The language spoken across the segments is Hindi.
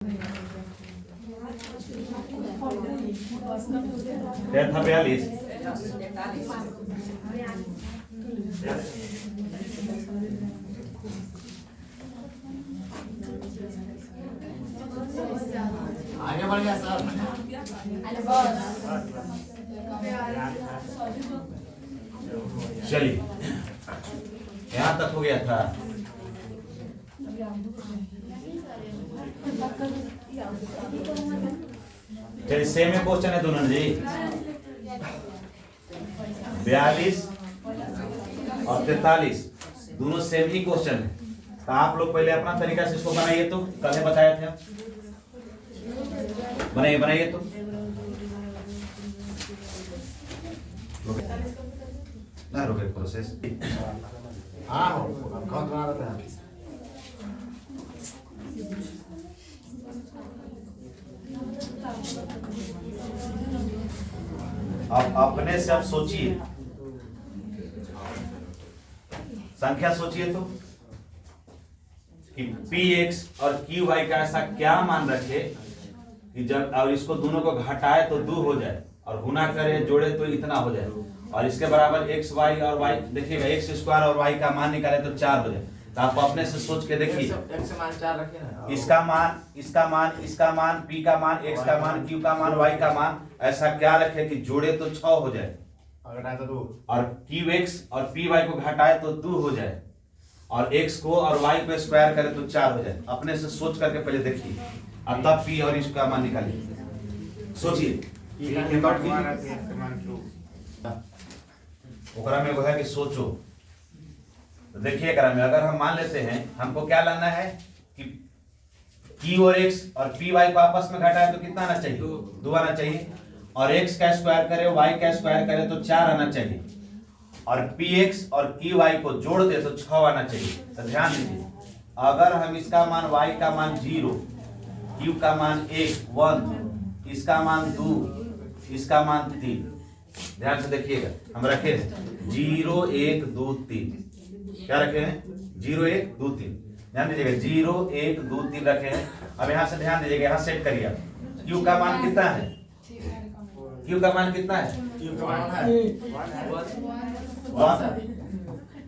क्या था 42? आगे बढ़ गया सर। चलिए यहाँ तक हो गया था। चलिए सेम ही क्वेश्चन है दोनों जी। 42 और 43 दोनों सेम ही क्वेश्चन है। तो आप लोग पहले अपना तरीका से इसको बनाइए। तो कल बताए थे आप, बनाइए तो ना रुके प्रोसेस। हाँ अब कौन बना रहा था? अब अपने से आप सोचिए, संख्या सोचिए तो कि px और qy का ऐसा क्या मान रखे कि जब और इसको दोनों को घटाए तो 2 हो जाए और गुना करे जोड़े तो इतना हो जाए, और इसके बराबर x y और y देखिएगा, x स्क्वायर और y का मान निकाले तो 4 हो जाए। तो आप अपने से सोच के देखिए, x मान 4 रखे ना, इसका मान, इसका मान, इसका मान, p का मान, x का मान, q का मान, y का मान ऐसा क्या रखे कि जोड़े तो 6 हो जाए, घटाए तो 2, और qx और py को घटाए तो 2 हो जाए, और x को और y को स्क्वायर करे तो 4 हो जाए। अपने से सोच करके पहले देखिए और तब p और इसका मान निकालिए। सोचिए ओकरा में वो है कि सोचो। तो देखिए एकरा में अगर हम मान लेते हैं हमको क्या लाना है कि q और x और py को आपस में घटाए तो कितना आना चाहिए? 2 आना चाहिए, और x का स्क्वायर करे y का स्क्वायर करे तो 4 आना चाहिए, और px और qy को जोड़ दे तो 6 आना चाहिए। तो ध्यान दीजिए, अगर हम इसका मान y का मान 0, q का मान 1, इसका मान 2, इसका मान 3, ध्यान से देखिएगा हम रखे हैं 0 1 2 3, क्या रखे हैं? 0 1 2 3, ध्यान दीजिएगा 0 1 2 3 रखे हैं। अब यहाँ से ध्यान दीजिएगा, यहाँ सेट करिए आप, q का मान कितना है? q का मान कितना है?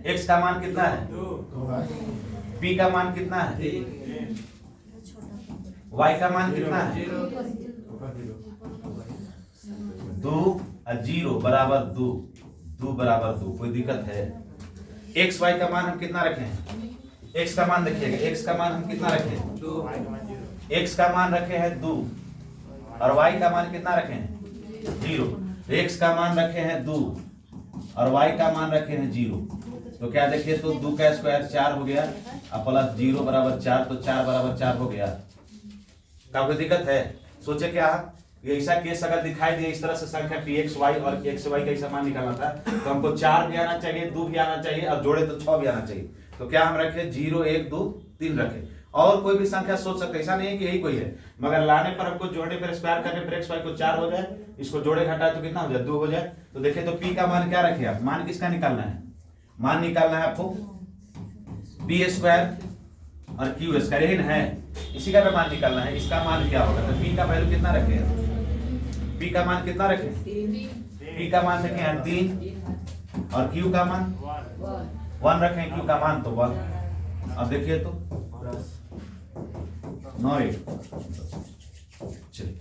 x का मान कितना है? p का मान कितना है? y का मान कितना है? 2 और 0 बराबर 2, 2 बराबर 2। कोई दिक्कत है? x y का मान हम कितना रखे हैं? x का मान देखिएगा, x का मान हम कितना रखे हैं? x का मान रखे हैं 2, और y का मान कितना रखे हैं? 0। x का मान रखे हैं 2 और y का मान रखे हैं 0। तो क्या देखिए, तो 2 का स्क्वायर 4 हो गया और प्लस 0 बराबर 4, तो 4 बराबर 4 हो गया। क्या कोई दिक्कत है? सोचे क्या ये ऐसा केस अगर दिखाई दे इस तरह से संख्या px y और x y का ऐसा मान निकालना था तो हमको 4 भी आना चाहिए, 2 भी आना चाहिए, और जोड़े तो 6 भी आना चाहिए। तो क्या हम रखे? 0 1 2 3 रखे। और कोई भी संख्या सोच सकते, ऐसा नहीं है कि यही कोई है, मगर लाने पर हमको जोड़ने पर स्क्वायर करने पर x y को 4 हो जाए, इसको जोड़े घटाए तो कितना हो जाए? 2 हो जाए। तो देखिए तो p का मान क्या रखे आप? मान किसका निकालना है? मान निकालना है आपको p स्क्वायर और q स्क्वायर, यही है, इसी का मान निकालना है। इसका मान क्या होगा? तो p का वैल्यू कितना रखे हैं? p का मान कितना रखे? p का मान रखे हैं 3, और q का मान 1 रखे हैं, q का मान तो 1। अब देखिए तो 9 8, चलिए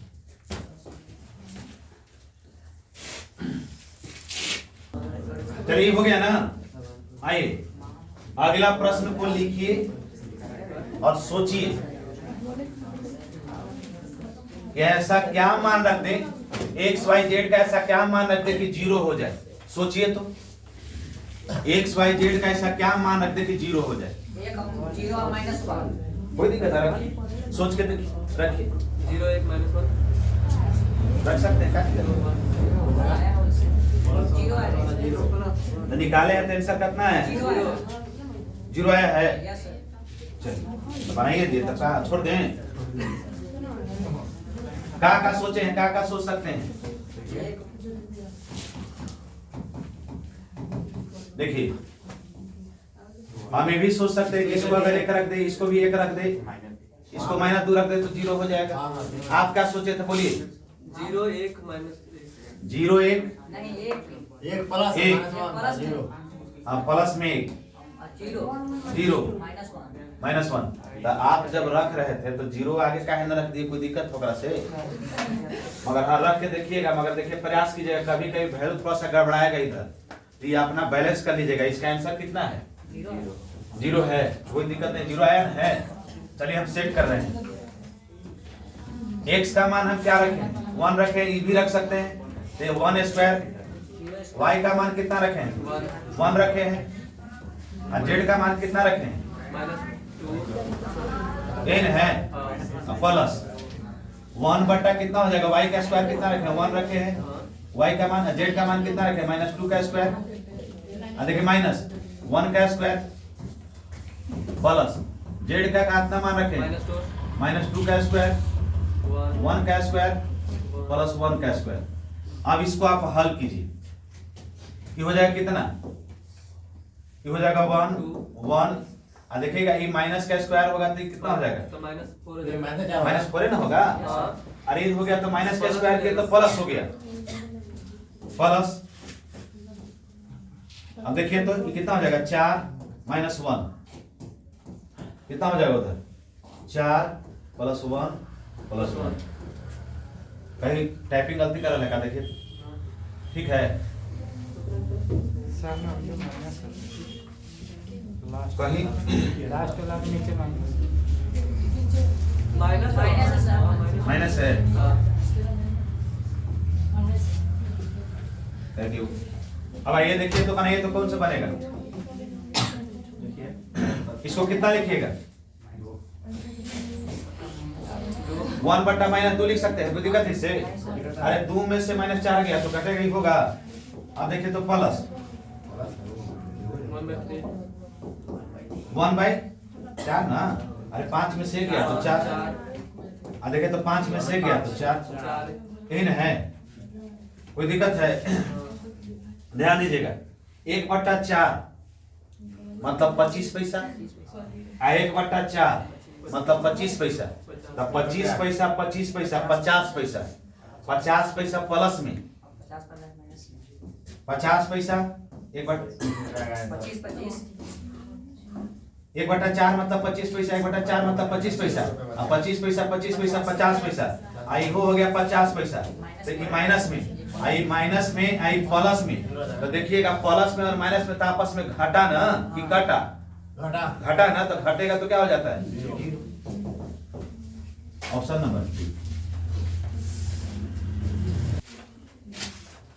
चलिए हो गया ना। आइए अगला प्रश्न को लिखिए और सोचिए कि ऐसा क्या मान रख दे, एक्स वाई जेड का ऐसा क्या मान रख दे कि 0 हो जाए। सोचिए तो एक्स वाई जेड का ऐसा क्या मान रख दे कि 0 हो जाए। कोई दिक्कत है? रखिए, सोच के देखिए, रखिए 0 1 -1 रख सकते हैं। तो निकाले हैं तो आंसर कितना है? 0 आया है। चलिए तो बनाइए, दिए तक छोड़ दें। का सोचे हैं, का सोच सकते हैं? देखिए हम ये भी सोच सकते हैं कि इसको अगर 1 रख दे, इसको भी 1 रख दे, इसको माइनस 2 रख दे तो 0 हो जाएगा। आप क्या सोचे थे बोलिए? 0 1 माइनस 0 1 नहीं एक एक प्लस एक। Minus 1 zero. हाँ प्लस में 1 जीरो 0 माइनस 1 -1। तो आप जब रख रहे थे तो 0 आगे काहे न रख दिए? कोई दिक्कत होगा से? मगर हाँ रख के देखिएगा, मगर देखिए प्रयास कीजिएगा, कभी कभी वैल्यू थोड़ा सा गड़बड़ाएगा इधर, तो ये अपना बैलेंस कर लीजिएगा। इसका आंसर कितना है? जीरो 0 है, कोई दिक्कत नहीं, 0 आया है। चलिए हम सेट कर रहे हैं। x का मान हम क्या रखें? 1 रखें, ये भी रख सकते हैं तो 1 स्क्वायर। y का मान कितना रखें? 1 रखे हैं। और z का मान कितना रखें? माइनस 2 n है प्लस 1 बटा कितना हो जाएगा? y का स्क्वायर कितना रखें? 1 रखे हैं। y का मान, z का मान कितना रखें? -2 का स्क्वायर। देखिए माइनस 1 का स्क्वायर प्लस z का कितना मान रखें? -2 का स्क्वायर, 1 का स्क्वायर प्लस 1 का स्क्वायर। अब इसको आप हल कीजिए, ये हो जाएगा कितना? ये हो जाएगा 1 1। और देखिएगा ये माइनस का स्क्वायर होगा तो ये कितना हो जाएगा? तो माइनस 4 हो ये जाएगा। माइनस क्या होगा? -4 ना होगा। अरे ये हो गया तो माइनस का स्क्वायर किया तो प्लस हो गया प्लस। अब देखिए तो ये कितना हो जाएगा? 4 -1 कितना हो जाएगा उधर? 4 + 1 + 1। कहीं टाइपिंग गलती कर लगा, देखिए ठीक है। कहीं लास्ट वाला के नीचे माइनस माइनस माइनस है। माइनस है। हाँ। Thank you. अब आइए देखिए तो ये तो कौन सा बनेगा? इसको कितना लिखिएगा? 1 बटा -2 लिख सकते हैं, कोई दिक्कत है इससे? अरे 2 में से -4 गया तो कटेगा ही होगा। अब देखिए तो प्लस 1/4 ना। अरे 5 में से गया तो 4। अब देखिए तो 5 में से गया तो 4 इन है, कोई दिक्कत है? ध्यान दीजिएगा 1/4 मतलब 25 पैसा, 1/4 मतलब 25 पैसा। तो 25 पैसा 25 पैसा 50 पैसा, 50 पैसा प्लस में 50 पैसा 1/4 मतलब 25 पैसा, 1/4 मतलब 25 पैसा। अब 25 पैसा 25 पैसा 50 पैसा, आई हो गया 50 पैसा। देखिए माइनस में आई, माइनस में आई, प्लस में। तो देखिएगा प्लस में और माइनस में तो आपस में घटा ना कि कटा? घटा। घटा ना, तो घटेगा तो क्या हो जाता है? Option number 2।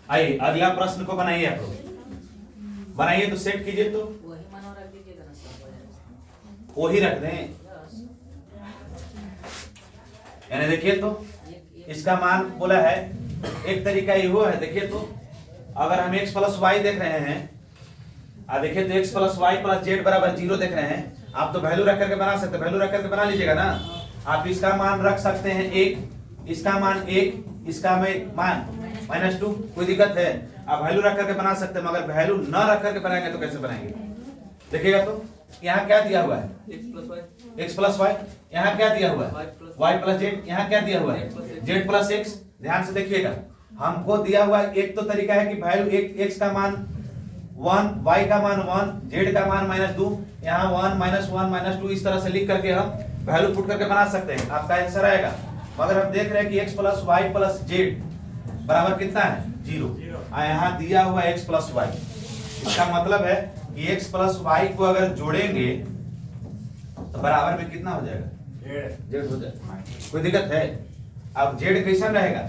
आइए अगला प्रश्न को बनाइए, आप लोग बनाइए तो सेट कीजिए तो वही मानो रख दीजिएगा ना, सब हो जाएगा। वही रख दें। यानी देखिए तो इसका मान बोला है, एक तरीका ये है। देखिए तो अगर हम x + y देख रहे हैं, देखिए तो x + y + z = 0 देख रहे हैं। आप तो वैल्यू रख करके बना सकते हैं, वैल्यू रख करके बना लीजिएगा ना। आप इसका मान रख सकते हैं 1, इसका मान 1, इसका मान -2, कोई दिक्कत है? आप वैल्यू रख करके बना सकते हैं, मगर वैल्यू न रख करके बनाएंगे तो कैसे बनाएंगे? देखिएगा तो यहाँ क्या दिया हुआ है? x + y। यहाँ क्या दिया हुआ है? y + z। यहाँ क्या दिया हुआ है? z + x। ध्यान से देखिएगा, हमको दिया हुआ एक तो तरीका है कि वैल्यू x का मान 1, y का मान 1, z का मान -2। यहाँ 1 -1 -2 इस तरह से लिख करके हम वैल्यू पुट करके बना सकते हैं, आपका आंसर आएगा। मगर हम देख रहे हैं कि x + y + z बराबर कितना है? 0। यहाँ दिया हुआ x + y, इसका मतलब है कि x + y को अगर जोड़ेंगे तो बराबर में कितना हो जाएगा? z हो जाएगा, कोई दिक्कत है? अब z कैसा रहेगा?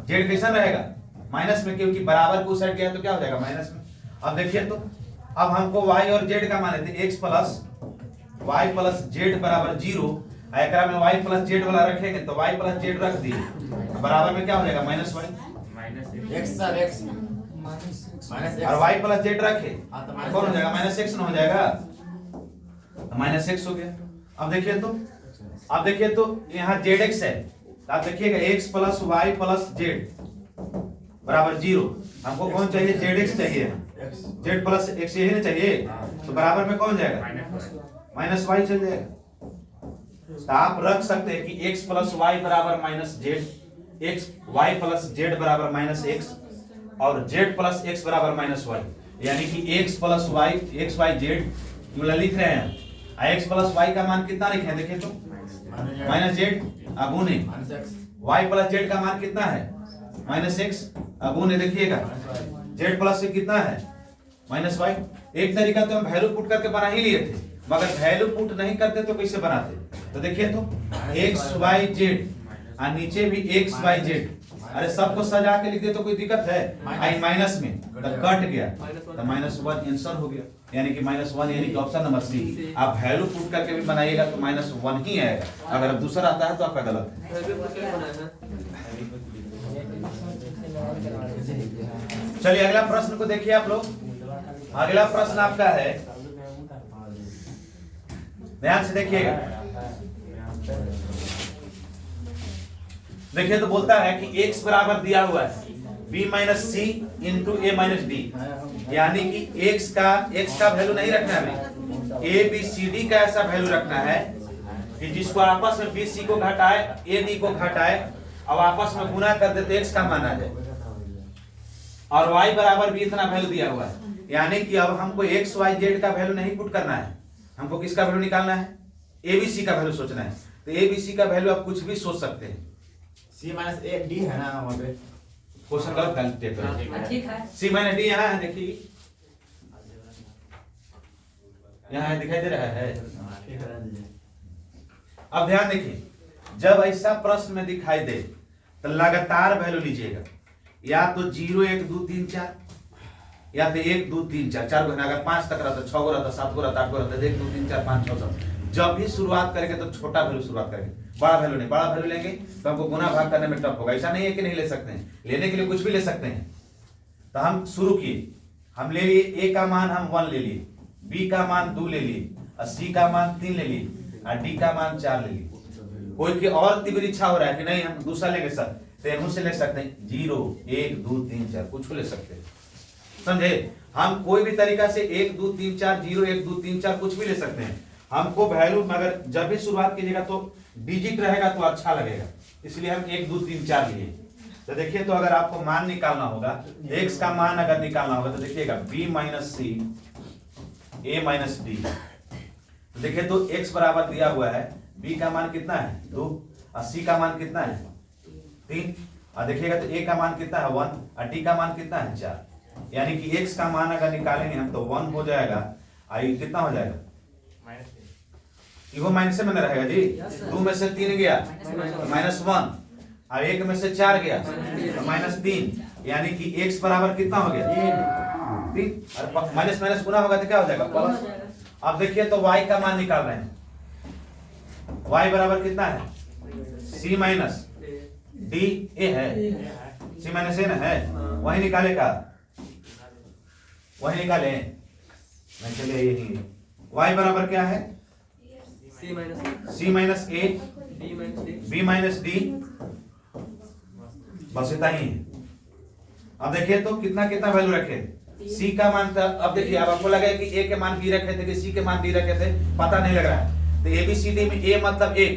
z कैसा रहेगा? माइनस में, क्योंकि बराबर को साइड गया तो क्या हो जाएगा? माइनस में। अब देखिए तो अब हमको y और z का मान लेते, x + y + z = 0। एकरा में y + z वाला रखेंगे तो y + z रख दिए, बराबर में क्या हो जाएगा? -y। x सर x और y + z रखे कौन हो जाएगा? -x न हो जाएगा, -x हो गया। अब देखिए तो यहाँ zx है, तो आप देखिएगा x + y + z = 0। हमको कौन चाहिए? zx चाहिए, z + x यही ना चाहिए, तो बराबर में कौन जाएगा? -y चल जाएगा। तो आप रख सकते हैं कि x प्लस वाई बराबर minus z, x y plus z बराबर माइनस एक्स और जेड प्लस एक्स बराबर माइनस वाई, यानी कि x plus y x y z मतलब लिख रहे हैं। x प्लस वाई का मान कितना लिखे हैं देखिए तो माइनस जेड अगुने y प्लस जेड का मान कितना है माइनस एक्स अगुने देखिएगा जेड प्लस से कितना है माइनस वाई। एक तरीका तो हम वैल्यू पुट करके बना ही लिए थे, मगर वैल्यू पुट नहीं करते तो कैसे बनाते? तो देखिए तो एक्स वाई जेड और नीचे भी एक्स वाई जेड, अरे सबको सजा के लिख दे तो कोई दिक्कत है? आई माइनस में तो कट गया तो माइनस वन आंसर हो गया, यानी कि माइनस वन, यानी कि ऑप्शन नंबर सी। आप वैल्यू पुट करके भी बनाइएगा तो माइनस वन ही आएगा, अगर दूसरा आता है तो आपका गलत है। चलिए अगला प्रश्न को देखिए आप लोग। अगला प्रश्न आपका है, ध्यान से देखिएगा। देखिए तो बोलता है कि x बराबर दिया हुआ है b माइनस सी इंटू ए माइनस डी, यानी कि x का वैल्यू नहीं रखना है, ए बी सी डी का ऐसा वैल्यू रखना है कि जिसको आपस में बी सी को घटाए ए डी को घटाए अब आपस में गुना कर दे तो x का मान आ जाए, और y बराबर भी इतना वैल्यू दिया हुआ है, यानी कि अब हमको x y z का वैल्यू नहीं पुट करना है, हमको किसका वैल्यू निकालना है? ABC का वैल्यू सोचना है। तो ABC का वैल्यू आप कुछ भी सोच सकते हैं। C माइनस ए डी है ना वहाँ पे, क्वेश्चन गलत कर टेप है। ठीक है। C माइनस D यहाँ है, देखिए यहाँ है, दिखाई दे रहा है। अब ध्यान देखिए, जब ऐसा प्रश्न में दिखाई दे तो लगातार वैल्यू लीजिएगा, या तो 0 1 2 3 4, या तो 1 2 3 4 4 को, अगर 5 तक रहता 6 को रहता 7 को रहता 8 को रहता 1 2 3 4 5 6 7। जब भी शुरुआत करेंगे तो छोटा वैल्यू शुरुआत करेंगे, बड़ा वैल्यू नहीं। बड़ा वैल्यू लेंगे तो हमको गुना भाग करने में टफ होगा। ऐसा नहीं है कि नहीं ले सकते हैं, लेने के लिए कुछ भी ले सकते हैं। तो हम शुरू किए, हम ले लिए a का मान हम 1 ले लिए, b का मान 2 ले लिए, और c का मान 3 ले लिए, और d का मान 4 ले लिए। कोई की और तीव्र इच्छा हो रहा है कि नहीं हम दूसरा लेंगे सर, तो इनमें से ले सकते हैं 0 1 2 3 4, कुछ ले सकते हैं, समझे? हम कोई भी तरीका से 1 2 3 4 0 1 2 3 4 कुछ भी ले सकते हैं। हमको वैल्यू मगर जब भी शुरुआत कीजिएगा तो डिजिट रहेगा तो अच्छा लगेगा, इसलिए हम 1 2 3 4 लिए। तो देखिए तो अगर आपको मान निकालना होगा, x का मान अगर निकालना होगा तो देखिएगा b minus c a minus d. तो देखिए तो x बराबर दिया हुआ है, b का मान कितना है 2 और c का मान कितना है 3, और देखिएगा तो a का मान कितना है 1 और d का मान कितना है 4, यानी कि x का मान अगर निकालेंगे हम तो 1 हो जाएगा, आई कितना हो जाएगा वो माइनस से मैंने रहेगा जी। 2 में से 3 गया माइनस 1, और 1 में से 4 गया तो माइनस 3, यानी कि x बराबर कितना हो गया 3, और माइनस माइनस गुना होगा तो क्या हो जाएगा प्लस। अब देखिए तो y का मान निकाल रहे हैं, y बराबर कितना है c माइनस डी ए है, c माइनस ए ना है, वही निकालेगा, वही निकाले नहीं, चलिए यही y बराबर क्या है C माइनस ए B माइनस डी, बस इतना ही है। अब देखिए तो कितना कितना वैल्यू रखे, C का मान था, अब देखिए अब आपको लगा कि A के मान B रखे थे कि C के मान D रखे थे, पता नहीं लग रहा है। तो ABCD में A मतलब 1,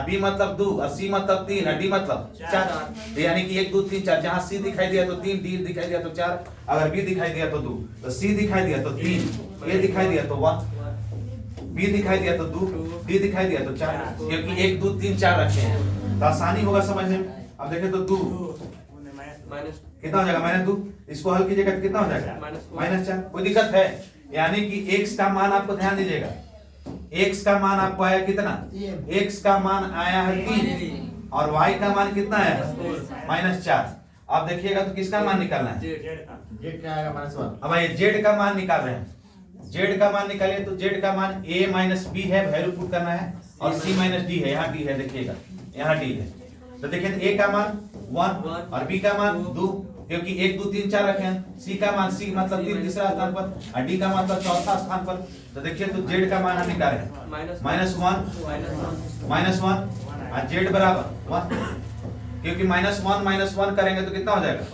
B मतलब 2, और C मतलब 3, और D मतलब 4, यानी कि 1 2 3 4, जहां C दिखाई दिया तो 3, D दिखाई दिया तो 4, अगर B दिखाई दिया तो 2, तो C दिखाई दिया तो 3, A दिखाई दिया तो 1, B दिखाई दिया तो 2, D दिखाई दिया तो 4, क्योंकि 1 2 3 4 रखे हैं तो आसानी होगा समझने में। अब देखें तो 2 कितना हो जाएगा -2, इसको हल कीजिएगा तो कितना हो जाएगा -4, कोई दिक्कत है? यानी कि x का मान आपको ध्यान दीजिएगा, x का मान आपको आया कितना, x का मान आया है 3 और y का मान कितना है -4। अब देखिएगा तो किसका मान निकालना है, जेड क्या आएगा -1। अब ये z का मान निकाल रहे हैं, z का मान निकालिए तो z का मान a माइनस b है, वैल्यू पुट करना है, और c माइनस d है, यहाँ d है देखिएगा, यहाँ d है। तो देखिए तो a का मान 1 और b का मान 2, क्योंकि 1 2 3 4 रखे हैं, c का मान c मतलब 3 तीसरा स्थान पर, और d का मतलब चौथा स्थान पर। तो देखिए तो z का मान हम निकाल रहे हैं -1 और z बराबर 1, क्योंकि -1 करेंगे तो कितना हो जाएगा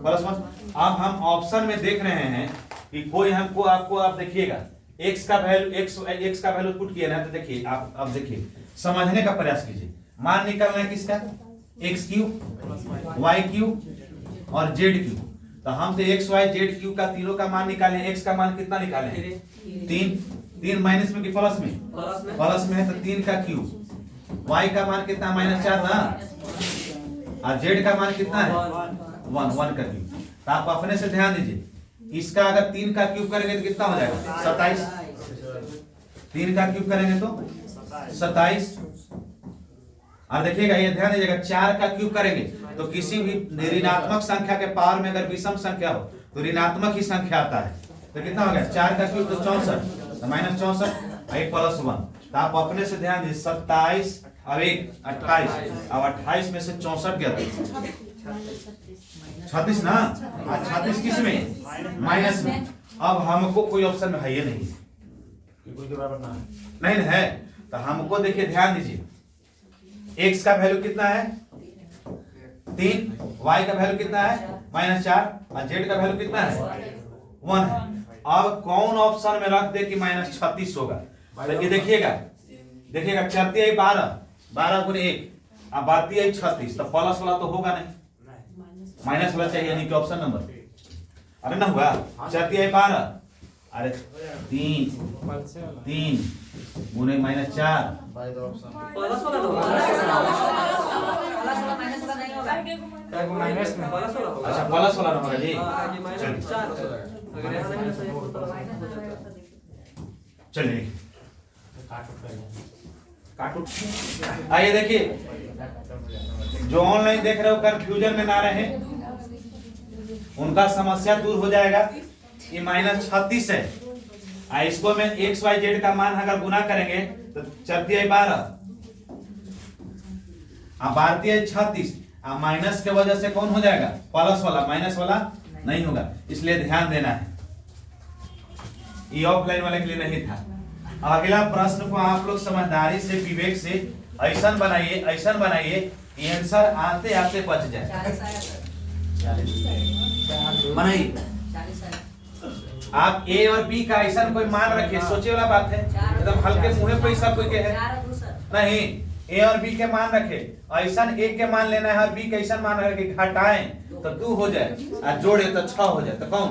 +1। अब हम ऑप्शन में देख रहे हैं कि कोई हमको आपको आप देखिएगा x का वैल्यू पुट किया ना, तो देखिए आप अब देखिए समझने का प्रयास कीजिए। मान निकालना है किसका, एक्स क्यूब, वाई क्यूब और जेड क्यूब। तो हम तो एक्स वाई जेड क्यूब का तीनों का मान निकाले। एक्स का मान कितना निकाले, 3। 3 माइनस में कि प्लस में, प्लस में है तो 3 का क्यूब। वाई का मान कितना, -4 ना, और जेड का मान कितना है, 1 का क्यूब। तो आप अपने से ध्यान दीजिए, इसका अगर 3 का क्यूब करेंगे तो कितना हो जाएगा, 27। 3 का क्यूब करेंगे तो 27। और देखिएगा ये ध्यान दीजिएगा, 4 का क्यूब करेंगे तो किसी भी ऋणात्मक संख्या के पावर में अगर विषम संख्या हो तो ऋणात्मक ही संख्या आता है। तो कितना हो गया, 4 का क्यूब तो 64, तो -64 और 1 + 1। तो आप अपने से ध्यान दीजिए, 27 और 1 28, अब 28 में से 64 गया, 36 ना, और 36 किस में, माइनस में। अब हमको कोई ऑप्शन में है ये नहीं, कोई के बराबर ना है। नहीं है। तो हमको देखिए ध्यान दीजिए, x का वैल्यू कितना है, 3, y का वैल्यू कितना है, -4 और z का वैल्यू कितना है, 1 है। अब कौन ऑप्शन में रख दे कि -36 होगा। तो ये देखिएगा, 4 × 12, 12 × 1, अब 12 × 36, तो प्लस वाला तो होगा नहीं, माइनस वाला चाहिए, यानी कि ऑप्शन नंबर, अरे ना हुआ, 4 × 12, अरे 3 × -4, भाई तो ऑप्शन प्लस वाला तो प्लस वाला माइनस वाला नहीं होगा। माइनस में अच्छा प्लस वाला नंबर है जी। हाँ, ये -4 होता है। अगर यहाँ नहीं सही होता तो चलिए काटो आइए देखिए, जो ऑनलाइन देख रहे हो कंफ्यूजन में ना रहे, उनका समस्या दूर हो जाएगा। ये -36 है, इसको में एक्स वाई जेड का मान अगर गुना करेंगे तो 4 × 12, 12 × 36, माइनस के वजह से कौन हो जाएगा, प्लस वाला, माइनस वाला नहीं होगा। इसलिए ध्यान देना है, ये ऑफलाइन वाले के लिए नहीं था। अगला प्रश्न को आप लोग समझदारी से, विवेक से ऐसा बनाइए कि आंसर आते आते बच जाए। 40 आया। बनाइए 40 आया। आप ए और बी का ऐसा कोई मान रखिए, सोचे वाला बात है, एकदम हल्के मुंह पे ऐसा कोई के है 4 दूसरा। नहीं। ए और बी के मान रखे, ऐसा ए के मान लेना है और बी के ऐसा मान रखे, घटाएं तो 2 हो जाए और जोड़े तो 6 हो जाए। तो कौन,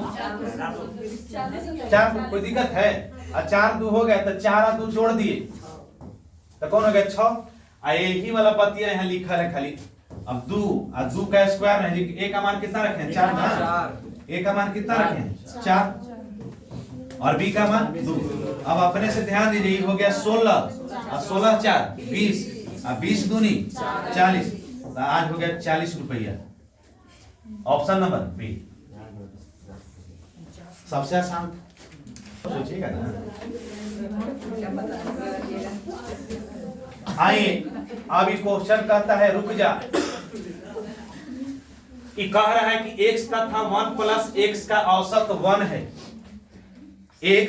4, कोई दिक्कत है, और 4 2 हो गया तो 4 और 2 जोड़ दिए तो कौन हो गया, 6। यही वाला पतिया यहाँ लिखा है खाली। अब 2 और 2 का स्क्वायर है, ए का मान कितना रखे, 4 ना, ए का मान कितना रखे, 4 और बी का मान 2। अब अपने से ध्यान दीजिए, ये हो गया 16 और 16 4 20 और 20 दूनी 40, तो आज हो गया 40 रुपया। ऑप्शन नंबर बी सबसे आसान, सोचिएगा ना। आइए अब ये क्वेश्चन कहता है, रुक जा, ये कह रहा है कि x का था 1 + x का औसत 1 है। x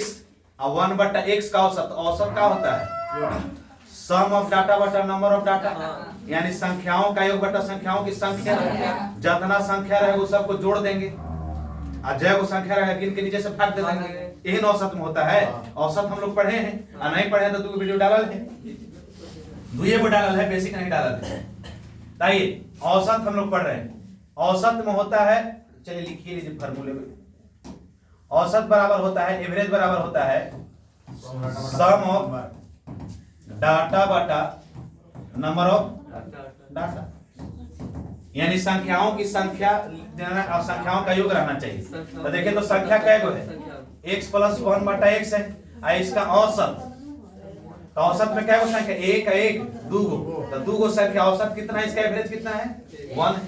और 1/x का औसत, औसत का होता है सम ऑफ डाटा बटा नंबर ऑफ डाटा, यानी संख्याओं का योग बटा संख्याओं की संख्या। जितना संख्या रहे वो सबको जोड़ देंगे और जय वो संख्या रहेगा गिन के नीचे से भाग दे देंगे। यही औसत में होता है। औसत हम लोग पढ़े हैं, और नहीं पढ़े तो 2 वीडियो डालल है, 2 डालल है, बेसिक नहीं डालल है। ताइए औसत हम लोग पढ़ रहे हैं, औसत में होता है, चलिए लिखिए लीजिए फार्मूले में, औसत बराबर होता है, एवरेज बराबर होता है सम ऑफ डाटा बटा नंबर ऑफ डाटा, यानी संख्याओं की संख्या और संख्याओं का योग रहना चाहिए। तो देखिए तो संख्या कैगो है, x + 1/x है, और इसका औसत, तो औसत में क्या गो संख्या, 1 1 2 गो, तो 2 गो संख्या, औसत कितना है, इसका एवरेज कितना है, 1 है।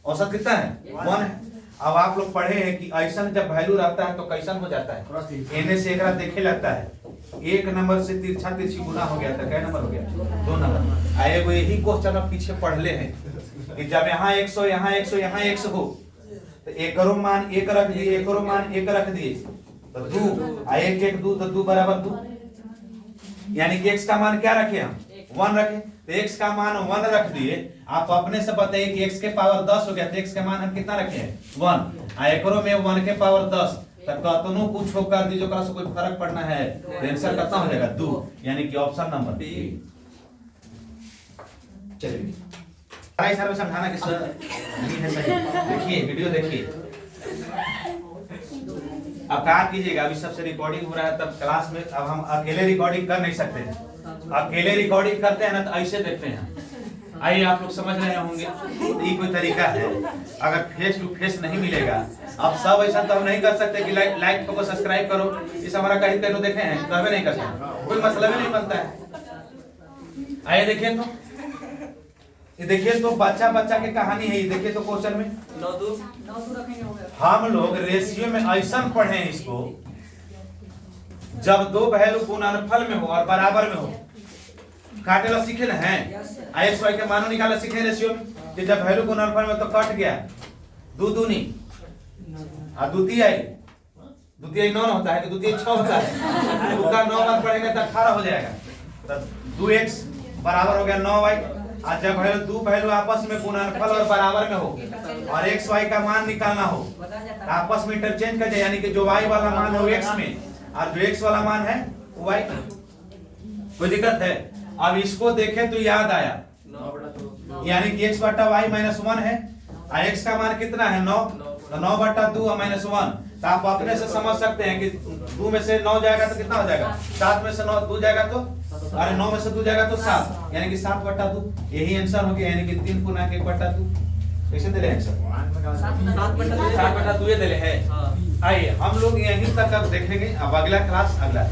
औसत कितना है, 1 है। अब आप लोग पढ़े हैं कि ऐसा जब वैल्यू रहता है तो कैसन हो जाता है, एने से एकरा देखे लगता है, 1 नंबर से तिरछा तिरछी गुना हो गया था, क्या नंबर हो गया, 2 नंबर। आए वो यही क्वेश्चन आप पीछे पढ़ ले हैं कि जब यहाँ 100 यहाँ 100 यहाँ 100 हो तो एकरो मान 1 रख दिए, एकरो मान 1 रख दिए तो 2, 1 1 2 तो 2 = 2, यानी कि x का मान क्या रखे हम, 1 रखे, तो x का मान 1 रख दिए। आप अपने से बताइए कि x के पावर 10 हो गया तो x का मान हम कितना रखे हैं, 1, आ एकरो में 1 के पावर 10, तब कतनो कुछ हो कर दीजिए, ओकरा से कोई फर्क पड़ना है तो आंसर कितना हो जाएगा, 2, यानी कि ऑप्शन नंबर बी। चलिए पढ़ाई सर में समझाना कि सर नहीं है सही। देखिए वीडियो देखिए। अब क्या कीजिएगा, अभी सबसे रिकॉर्डिंग हो रहा है, तब क्लास में अब हम अकेले रिकॉर्डिंग कर नहीं सकते हैं। अकेले रिकॉर्डिंग करते हैं ना तो ऐसे देखते हैं। आइए आप लोग समझ रहे होंगे, ये कोई तरीका है। अगर फेस टू फेस नहीं मिलेगा, अब सब ऐसा तो हम नहीं कर सकते कि लाइक को सब्सक्राइब करो, इस हमारा कहीं कहीं देखे हैं तो हमें नहीं कर सकते, कोई मतलब ही नहीं बनता है। आइए देखिए तो, ये देखिए तो बच्चा बच्चा की कहानी है। ये देखिए तो क्वेश्चन में 9 2 रखेंगे हो गया। हम लोग रेशियो में ऐसा पढ़े हैं इसको, जब दो वैल्यू गुणनफल में हो और बराबर में हो, काटे ला सीखे ना है। एक्स वाई के मानो निकाला सीखे रेशियो में कि जब वैल्यू गुणनफल में तो कट गया, दो दूनी और द्वितीय आई, द्वितीय 9 होता है कि द्वितीय 6 होता है। दो का 9 बार पढ़ेंगे तो 18 हो जाएगा। तब 2x बराबर हो गया 9y। और जब वैल्यू दो वैल्यू आपस में गुणनफल और बराबर में हो और एक्स वाई का मान निकालना हो, आपस में इंटरचेंज कर जाए, यानी कि जो y वाला मान है वो x में और जो x वाला मान है वो y। कोई दिक्कत है? अब इसको देखें तो याद आया, 9/2 यानी कि x बटा y माइनस 1 है और x का मान कितना है 9, तो 9/2 माइनस 1। तो आप अपने से समझ सकते हैं कि 2 में से 9 जाएगा तो कितना हो जाएगा, 7 में से 9 2 जाएगा तो, अरे 9 में से 2 जाएगा तो 7, यानी कि 7/2। यही आंसर हो गया, यानी कि 3 गुना 1/2। कैसे दे रहे हैं आंसर? 7/2 दे रहे हैं। आइए हम लोग यहीं तक अब देखेंगे। अब अगला क्लास अगला